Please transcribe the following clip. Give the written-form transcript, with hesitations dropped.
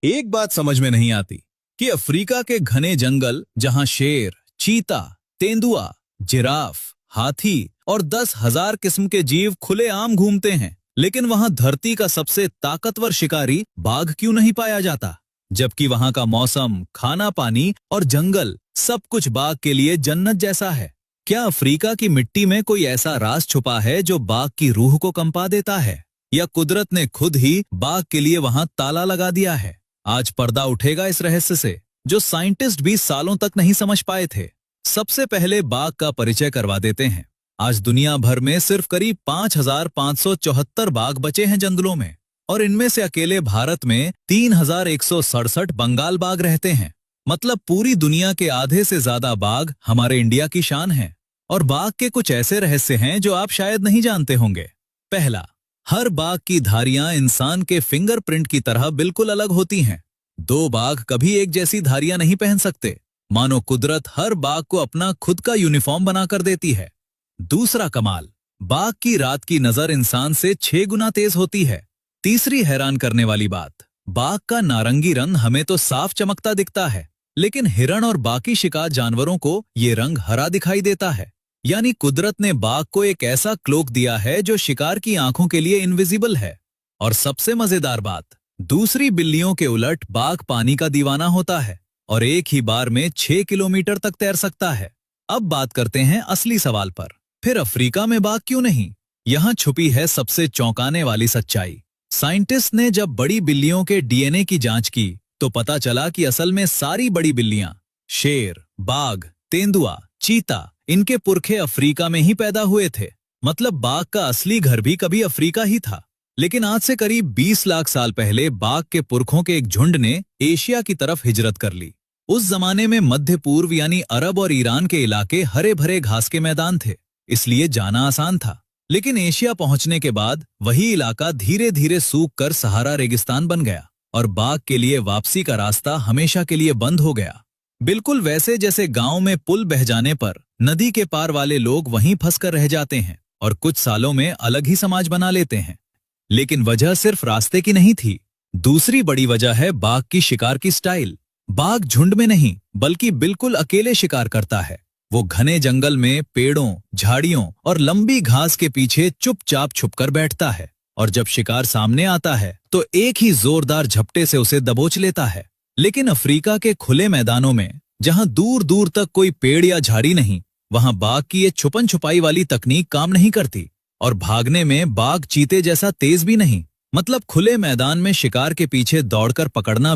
एक बात समझ में नहीं आती कि अफ्रीका के घने जंगल जहां शेर, चीता, तेंदुआ, जिराफ, हाथी और 10,000 किस्म के जीव खुलेआम घूमते हैं, लेकिन वहां धरती का सबसे ताकतवर शिकारी बाघ क्यों नहीं पाया जाता, जबकि वहां का मौसम, खाना पानी और जंगल सब कुछ बाघ के लिए जन्नत जैसा है। क्या अफ्रीका की मिट्टी में कोई ऐसा राज छुपा है जो बाघ की रूह को कंपा देता है, या कुदरत ने खुद ही बाघ के लिए वहां ताला लगा दिया है? आज पर्दा उठेगा इस रहस्य से, जो साइंटिस्ट भी सालों तक नहीं समझ पाए थे। सबसे पहले बाघ का परिचय करवा देते हैं। आज दुनिया भर में सिर्फ करीब 5,574 बाघ बचे हैं जंगलों में, और इनमें से अकेले भारत में 3,167 बंगाल बाघ रहते हैं। मतलब पूरी दुनिया के आधे से ज्यादा बाघ हमारे इंडिया की शान है। और बाघ के कुछ ऐसे रहस्य हैं जो आप शायद नहीं जानते होंगे। पहला, हर बाघ की धारियां इंसान के फिंगरप्रिंट की तरह बिल्कुल अलग होती हैं। दो बाघ कभी एक जैसी धारियां नहीं पहन सकते, मानो कुदरत हर बाघ को अपना खुद का यूनिफॉर्म बनाकर देती है। दूसरा कमाल, बाघ की रात की नजर इंसान से 6 गुना तेज होती है। तीसरी हैरान करने वाली बात, बाघ का नारंगी रंग हमें तो साफ चमकता दिखता है, लेकिन हिरण और बाकी शिकार जानवरों को ये रंग हरा दिखाई देता है। यानी कुदरत ने बाघ को एक ऐसा क्लोक दिया है जो शिकार की आंखों के लिए इनविजिबल है। और सबसे मजेदार बात, दूसरी बिल्लियों के उलट बाघ पानी का दीवाना होता है और एक ही बार में 6 किलोमीटर तक तैर सकता है। अब बात करते हैं असली सवाल पर। फिर अफ्रीका में बाघ क्यों नहीं? यहाँ छुपी है सबसे चौंकाने वाली सच्चाई। साइंटिस्ट ने जब बड़ी बिल्लियों के डीएनए की जांच की तो पता चला कि असल में सारी बड़ी बिल्लियां, शेर, बाघ, तेंदुआ, चीता, इनके पुरखे अफ्रीका में ही पैदा हुए थे। मतलब बाघ का असली घर भी कभी अफ्रीका ही था। लेकिन आज से करीब 20 लाख साल पहले बाघ के पुरखों के एक झुंड ने एशिया की तरफ हिजरत कर ली। उस जमाने में मध्य पूर्व यानी अरब और ईरान के इलाके हरे भरे घास के मैदान थे, इसलिए जाना आसान था। लेकिन एशिया पहुंचने के बाद वही इलाका धीरे धीरे सूख कर सहारा रेगिस्तान बन गया और बाघ के लिए वापसी का रास्ता हमेशा के लिए बंद हो गया। बिल्कुल वैसे जैसे गांव में पुल बह जाने पर नदी के पार वाले लोग वहीं फंसकर रह जाते हैं और कुछ सालों में अलग ही समाज बना लेते हैं। लेकिन वजह सिर्फ रास्ते की नहीं थी। दूसरी बड़ी वजह है बाघ की शिकार की स्टाइल। बाघ झुंड में नहीं बल्कि बिल्कुल अकेले शिकार करता है। वो घने जंगल में पेड़ों, झाड़ियों और लंबी घास के पीछे चुपचाप छुपकर बैठता है, और जब शिकार सामने आता है तो एक ही जोरदार झपटे से उसे दबोच लेता है। लेकिन अफ्रीका के खुले मैदानों में, जहां दूर दूर तक कोई पेड़ या झाड़ी नहीं, वहां बाघ की ये छुपन छुपाई वाली तकनीक काम नहीं करती। और भागने में बाघ चीते जैसा तेज भी नहीं। मतलब खुले मैदान में शिकार के पीछे दौड़कर पकड़ना